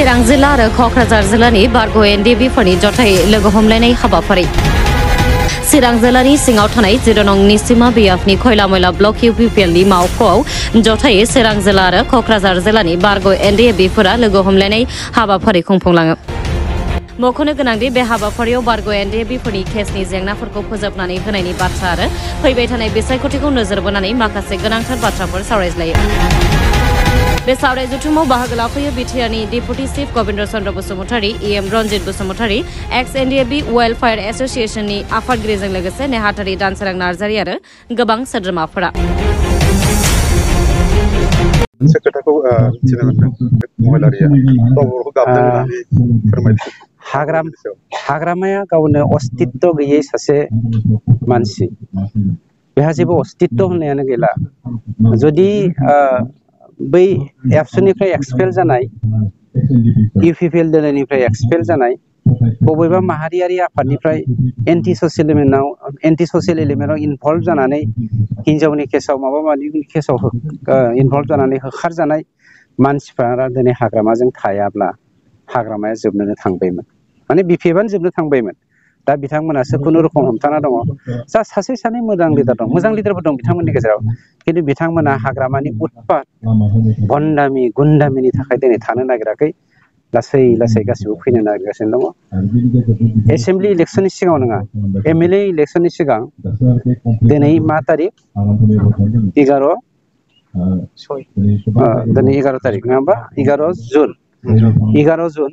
चिरां जिल्ला आरो क'क्राझार जिल्लानि बारग' एनडिएफबिफोरनि जथायै लोगो हमलायनाय हाबाफारि। चिरां जिल्लानि सिङाव थानाय 0 नं निसिमा बिएफनि खयला मैला ब्लक इउपिपिएलनि मावख'आव जथायै चिरां जिल्ला आरो क'क्राझार जिल्लानि बारग' एनडिएफबिफोरा लोगो हमलायनाय हाबाफारि खुंफुंलाङो। मख'नो गोनांदि बे हाबाफारियाव बारग' एनडिएफबिफोरनि केसनि जेंनाफोरखौ फोजोबनानै होनायनि बाथ्रा आरो फैबाय थानाय बिसायख'थिखौ नोजोर बोनानै माखासे गोनांथार बाथ्राफोर सावरायज्लायो। बे सावराय जथुमाव बाहागो लाफैयो बिटिआरनि deputy chief Gobinda Chandra Basumatary, EM Ranjit Basumatary, ex NDFB welfare एस'सिएशननि आफादगिरिजों लोगोसे नेहाथारि दानसोरां नार्जारी आरो गोबां सोद्रोमाफोरा। मोनसे खोथाखौ मिथिनो मोनदों महिलारिया गावखौ गाबदों होननानै फोरमायदों। हाग्रामाया गावनो अस्तित्व गैयै सासे मानसि, बेहा जेबो अस्तित्व होननायानो गैला। जुदि बै एबसुनिफ्राय एक्सपेल जानाय, इउपिपिएल दोलोनिफ्राय एक्सपेल जानाय, बबेबा माहारियारि आफादनिफ्राय एन्टि ससियेल एलिमेन्टआव इनभल्भ जानानै हिन्जावनि केसाव माबा माबिनि केसाव इनभल्भ जानानै होखारजानाय मानसिफ्रा दिनै हाग्रामाजों थायाब्ला हाग्रामाया जोबनोनो थांबायमोन, माने बिपिएफआनो जोबनो थांबायमोन। दा बिथांमोनासो खुनुरुखुम हमथाना दङ। जा सासे सानै मोजां लिडार दं, मोजां लिडारबो दं बिथांमोननि गेजेराव, खिन्थु बिथांमोना हाग्रामानि उत्पात भण्डामि गुन्डामिनि थाखाय दिनै थानो नागिराखै, लासै लासै गासिबो फैनो नागिरगासिनो दङ। एसेम्बलि इलेक्सननि सिगाङाव नङा, एमएलए इलेक्सननि सिगां दिनै मा तारिख? 11 दिनै 11 तारिख नङा होमबा? 11 जुन। 11 जुन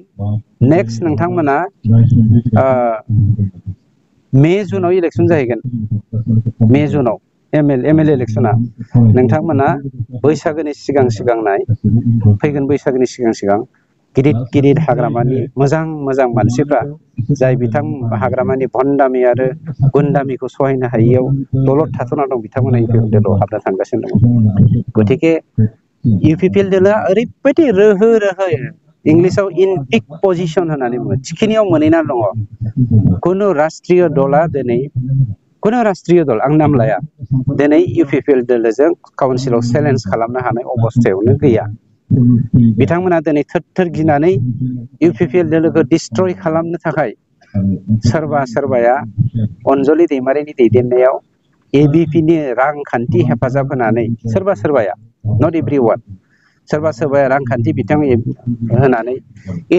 नेक्स्ट नोंथांमोना मे जुनाव इलेक्सन जाहैगोन। मे जुनाव एमएलए इलेक्सना। नोंथांमोना बैसागोनि सिगां सिगांनाय, फैगोन बैसागोनि सिगां सिगां गिदिर गिदिर हाग्रामानि मोजां मोजां मानसिफ्रा, जाय बिथां हाग्रामानि भण्डामि आरो गुन्डामिखौ सहायनो हायियाव दलद थाथ'ना दं, बिथांमोना इउपिपिएल दोलोआव हाबना थांगासिनो दङ। गतिके इउपिपिएल दोलोआ ओरैबायदि रोहो रोहो, इंलिसाव इन पिक पजिशन होननानै बुङो, थिखिनियाव मोनहैना दङ। कुनु राष्ट्रीय दला दिनै, कुनु राष्ट्रीय दल, आं नाम लाया, दिनै इउपिपिएल दोलोजों काउन्सिलाव चेलेन्ज खालामनो हानाय अबस्थायावनो गैया। बिथांमोना दिनै थोर थोर गिनानै इउपिपिएल दोलोखौ डिस्ट्रय खालामनो थाखाय सोरबाया अनजलि दैमारिनि दैदेननायाव एबिपिनि रांखान्थि हेफाजाब होनानै, सोरबाया नट एभ्रिवान, सोरबाया रांखान्थि बिथां होनानै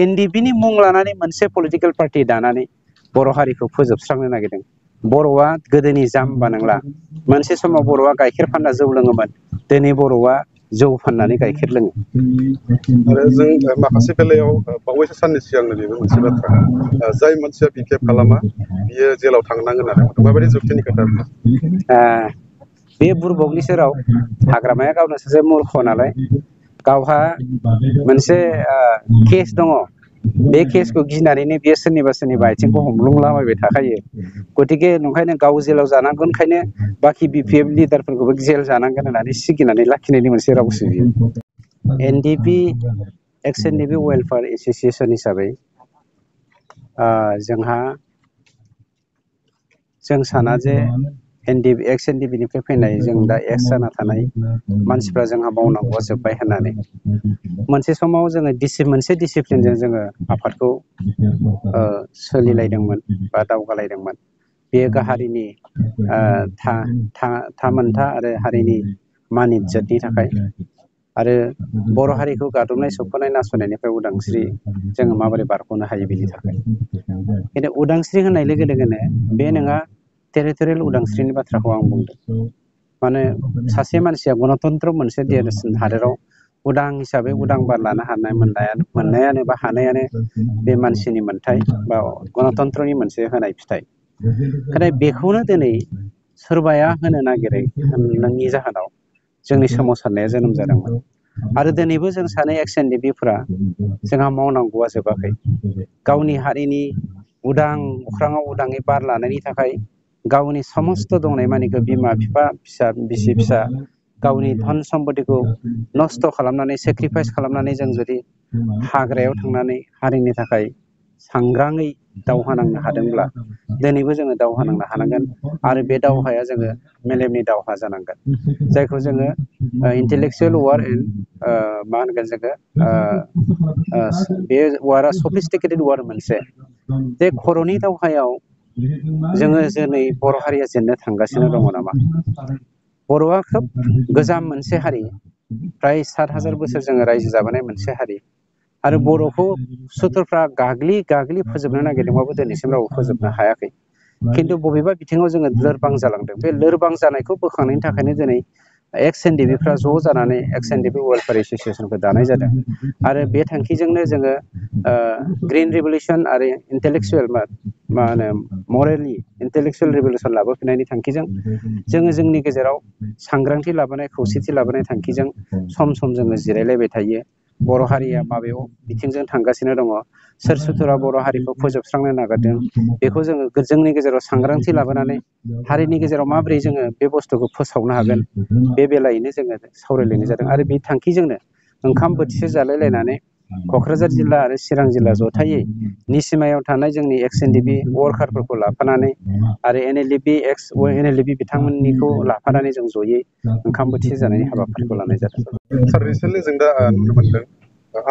एनडिएफबिनि मुं लानानै मोनसे पलिटिकेल पार्टि दानानै बर' हारिखौ फोजोबस्रांनो नागिरदों। बर'आ गोदोनि जाम्बा नंला। मोनसे समाव बर'आ गाइखेर फानना जौ लोङोमोन, दिनै बर'आ जौ फाननानै गाइखेर लोङो। आरो जों माखासे बेलायाव बावैसो साननि सिगांनो बेबो मोनसे बाथ्रा, जाय मानसिया बिखेब खालामा बियो जेलाव थांनांगोन आरो माबायदि जुक्तिनि खोथा? बे बुरबकनि सेराव हाग्रामाया गावनो सासे मूर्ख नालाय, गावहा मोनसे केस दङ। बे केसखौ गिनानैनो बियो सोरनिबा आथिंखौ हमलुंलाबायबाय थाखायो। गतिके नंखायनो गाव जेलाव जानांगोनखायनो बाखि बिपिएफ लिडारफोरखौबो जेल जानांगोन होननानै सिगिनानै लाखिनायनि मोनसे रावसो बियो। एनडिएफबि एक्स एनडिएफबि वेलफेयार एस'सिएशन हिसाबै जों साना जे एक्स एनडिएफबिनिफ्राय फैनाय, जों दा एक्स जाना थानाय मानसिफ्रा जोंहा मावनांगौआ जोब्बाय होननानै मोनसे समाव जोङो मोनसे डिसिप्लिनजों जोङो आफादखौ सोलिलायदोंमोन बा दावगालायदोंमोन। बेयो हारिनि थामोनथा आरो हारिनि मान इज्जतनि थाखाय, आरो बर' हारिखौ गादबनाय सोबख'नाय नासयनायनिफ्राय उदांस्रि जोङो माबोरै बारग'नो हायो बेनि थाखाय। खिन्थु उदांस्रि होननाय लोगो लोगोनो बे नङा टेरिटरियेल उदांस्रिनि बाथ्राखौ आं बुंदों। माने सासे मानसिया गणतन्त्र मोनसे देरसिन हादोराव उदां हिसाबै उदां बार लानो मोननायानो बा हानायानो बे मानसिनि मोन्थाय बा गणतन्त्रनि मोनसे होनाय फिथाइ। नाथाय बेखौनो दिनै सोरबाया होनो नागिरै होननायनि जाहोनाव जोंनि सोमावसारनाया जोनोम जादोंमोन। आरो दिनैबो जों सानै एक्स एनडिएफबिफोरा जोंहा मावनांगौआ जोबाखै। गावनि हारिनि उदां अख्राङाव उदाङै बार लानायनि थाखाय गावनि समस्त दंनाय मानिखौ बिमा बिफा, बिसि फिसा, गावनि धन सम्पतिखौ नस्थ' खालामनानै, सेक्रिफाइस खालामनानै जों जुदि हाग्रायाव थांनानै हारिनि थाखाय सांग्राङै दावहा नांनो हादोंब्ला दिनैबो जोङो दावहा नांनो हानांगोन आरो बे दावहाया जोङो मेलेमनि दावहा जानांगोन जायखौ जोङो इन्टेलेक्सुवेल वार एन्ड मा होनगोन जोङो बे वारआ सफिस्टिकेटेड वार मोनसे जे खर'नि दावहायाव जोङो दिनै बर' हारिया जेननो थांगासिनो दङ नामा बर'आ खोब गोजाम मोनसे हारि फ्राय 7,000 बोसोर जोङो रायजो जाबोनाय मोनसे हारि आरो बर'खौ सुथुरफ्रा गाग्लि फोजोबनो नागिरदोंबाबो दिनैसिम रावबो फोजोबनो हायाखै खिन्थु बबेबा बिथिङाव जोङो लोरबां जालांदों बे लोरबां जानायखौ बोखांनायनि थाखायनो दिनै एक्स एनडिबिफ्रा ज' जानानै एक्स एनडिबि वेलफेयार एस'सियेसनखौ दानाय जादों आरो बे थांखिजोंनो जोङो ग्रिन रिभलिउसन आरो इन्टेलेक्सुवेल मा होनो मरेलि इन्टेलेक्सुवेल रिभलिउसन लाबोफिननायनि थांखिजों जोङो जोंनि गेजेराव सांग्रांथि लाबोनाय खौसेथि लाबोनाय थांखिजों सम सम जोङो जिरायलायबाय थायो बर' हारिया माबेयाव बिथिंजों थांगासिनो दङ सोर सुथुरा बर' हारिखौ फोजोबस्रांनो नागिरदों बेखौ जोङो जोंनि गेजेराव सांग्रांथि लाबोनानै हारिनि गेजेराव माबोरै जोङो बे बुस्थुखौ फोसावनो हागोन बे बेलायैनो जोङो सावरायलायनाय जादों आरो बे थांखिजोंनो ओंखाम बोथिसे जालायलायनानै क'क्राझार जिल्ला आरो चिरां जिल्ला जथायै निसिमायाव थानाय जोंनि एक्स एनडिबि वार्कारफोरखौ लाफानानै आरो एनएलडिबि एक्स एनएलडिबि बिथांमोननिखौ लाफानानै जों जयै ओंखाम बोथिसे जानायनि हाबाफारिखौ लानाय जादों। सार रिसेन्टलि जों दा नुनो मोनदों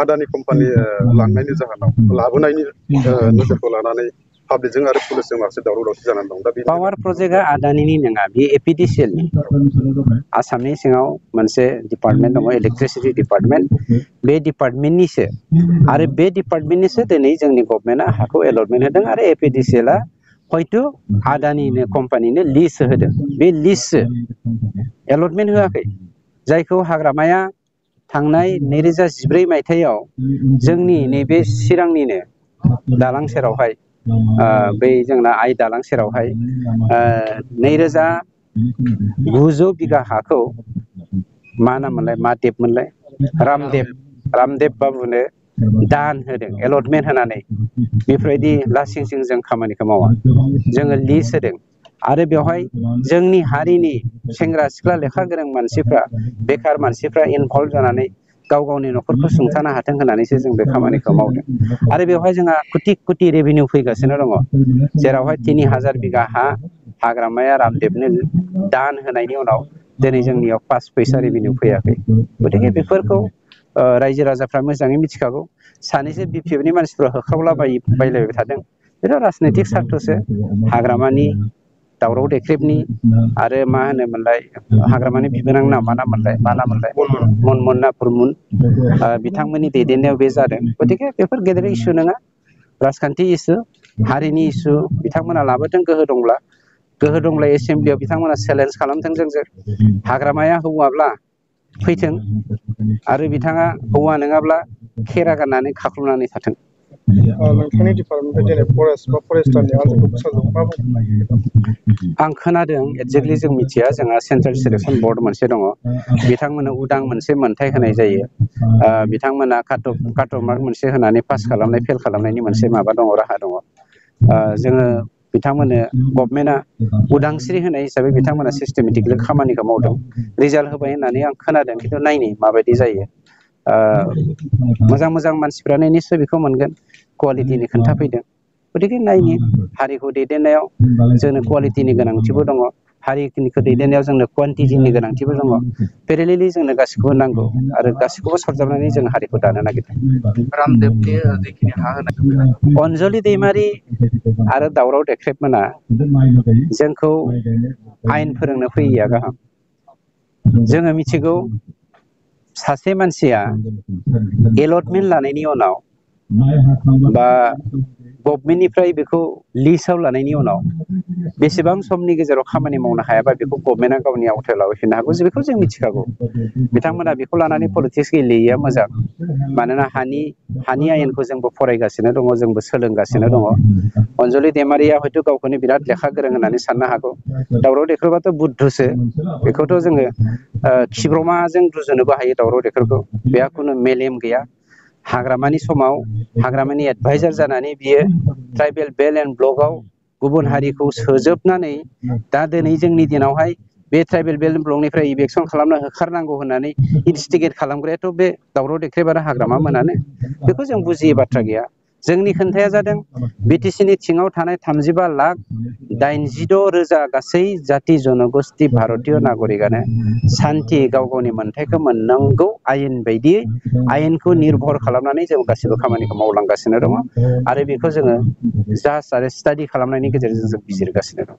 आदानि कम्पानि लांनायनि जाहोनाव लाबोनायनि नोजोरखौ लानानै पाब्लिकजों आरो पुलिसजों माखासे दावराव दावसि जानानै दं दा बे पावार प्रजेक्टआ आदानिनि नङा बे एपिडिसिएलनि आसामनि सिङाव मोनसे डिपार्टमेन्ट दङ इलेक्ट्रिसिटि डिपार्टमेन्ट बे डिपार्टमेन्टनिसो आरो बे डिपार्टमेन्टनिसो दिनै जोंनि गभर्नमेन्टआ हाखौ एलटमेन्ट होदों आरो एपिडिसिएलआ हयथ' आदानिनो कम्पानिनो लिज होदों बे लिजसो एलटमेन्ट होआखै जायखौ हाग्रामाया थांनाय 2014 मायथाइयाव जोंनि नैबे चिरांनिनो दालां सेरावहाय बै जोंना आइ दालां सेरावहाय 2,900 बिगा हाखौ मा नाम मोनलाय मा देब मोनलाय रामदेब बाबुनो दान होदों एलटमेन्ट होनानै बेफोरबायदि लासिं सिं जों खामानिखौ मावा जोङो लिज होदों आरो बेवहाय जोंनि हारिनि सेंग्रा सिख्ला लेखा गोरों मानसिफ्रा बेखार मानसिफ्रा इनभल्भ जानानै गाव गावनि न'खरखौ सुंथानो हाथों होननानैसो जों बे खामानिखौ मावदों आरो बेवहाय जोंहा कोटि रेभिनिउ फैगासिनो दङ जेरावहाय 3,000 बिगा हा हाग्रामाया रामदेबनो दान होनायनि उनाव दिनै जोंनियाव 5 पैसा रेभिनिउ फैयाखै गतिके बेफोरखौ रायजो राजाफ्रा मोजाङै मिथिखागौ सानैसो बिपिएफनि मानसिफ्रा होख्रावला बायलायबाय थादों बेथ' राजनैतिक सार्थसो हाग्रामानि दावराव देख्रेबनि आरो मा होनोमोनलाय हाग्रामानि बिबोनां मा नाम मोनलाय मनमोन ना फुरमुन बिथांमोननि दैदेननायाव बे जादों गतिके बेफोर गेदेर इसु नङा राजखान्थि इसु हारिनि इसु बिथांमोना लाबोदों गोहो दंब्ला एसेम्ब्लियाव बिथांमोना चेलेन्ज खालामथों जोंजों हाग्रामाया हौवाब्ला फैथों आरो बिथाङा हौवा नङाब्ला खेरा गाननानै खाख्लुमनानै थाथों। नोंथांनि डिपार्टमेन्टनिफ्राय दिनै फरेस्ट बा फरेस्टारनि आनजादखौ फोसावदों मा बुंदों? आं खोनादों एक्जेक्टलि जों मिथिया जोंहा सेन्ट्रेल सिलेक्सन बर्ड मोनसे दङ बिथांमोननो उदां मोनसे मोनथाय होनाय जायो बिथांमोना काट अफ मार्क मोनसे होनानै पास खालामनाय फेल खालामनायनि मोनसे माबा दङ राहा दङ जोङो बिथांमोननो गभर्नमेन्टआ उदांस्रि होनाय हिसाबै बिथांमोना सिस्टेमेटिकलि खामानिखौ मावदों रिजाल्ट होबाय होननानै आं खोनादों खिन्थु नायनि माबायदि जायो मोजां मानसिफ्रानो निस्सय बेखौ मोनगोन कुवालिटिनि खोन्थाफैदों गतिके नायनि हारिखौ दैदेननायाव जोंनो कुवालिटिनि गोनांथिबो दङ हारिखौ दैदेननायाव जोंनो कुवान्टिटिनि गोनांथिबो दङ पेरेलेलि जोंनो गासिखौबो नांगौ आरो गासिखौबो सरजाबनानै जों हारिखौ दानो नागिरदों। रामदेबनि जिखिनि हा होनाय अनजलि दैमारि आरो दावराव देख्रेब मोना जोंखौ आयेन फोरोंनो फैयैया गाहाम जोङो मिथिगौ सासे मानसिया एलटमेन्ट लानायनि उनाव बा गभर्नमेन्टनिफ्राय बेखौ लिस्टआव लानायनि उनाव बेसेबां समनि गेजेराव खामानि मावनो हायाबा बेखौ गभर्नमेन्टआ गावनि आवथायाव लाबोफिननो हागौ बेखौ जों मिथिखागौ बिथांमोना बेखौ लानानै पलिटिक्स गेलेयैया मोजां मानोना हानि आयेनखौ जोंबो फरायगासिनो दङ जोंबो सोलोंगासिनो दङ अनजलि दैमारिया हयथ' गावखौनो बिराद लेखा गोरों होननानै साननो हागौ दावराव देख्रेबाथ' बुद्धसो बेखौथ' जोङो खिब्रमाजों रुजुनोबो हायो दावराव देख्रेबखौ बेहा खुनु मेलेम गैया हाग्रामानि समाव हाग्रामानि एडभाइजार जानानै बियो ट्राइबेल बेल्ट एन्ड ब्लकआव गुबुन हारिखौ सोजोबनानै दा दिनै जोंनि दिनावहाय बे ट्राइबेल बेल्ट एन्ड ब्लकनिफ्राय इभेकसन खालामना होखारनांगौ होननानै इनस्टिगेट खालामग्रायाथ' बे दावराव देख्रेब आरो हाग्रामा मोनानो बेखौ जों बुजियै बाथ्रा गैया जोंनि खोन्थाया जादों बिटिसिनि सिङाव थानाय 35,86,000 गासै जाति जनगोष्ठी भारतीय नागरिकानो सान्थि गाव गावनि मोन्थाइखौ मोननांगौ आयेन बायदियै आयेनखौ निर्भर खालामनानै जों गासिबो खामानिखौ मावलांगासिनो दङ आरो बेखौ जोङो जास्ट आरो स्टाडि खालामनायनि गेजेरजों जों बिजिरगासिनो दं।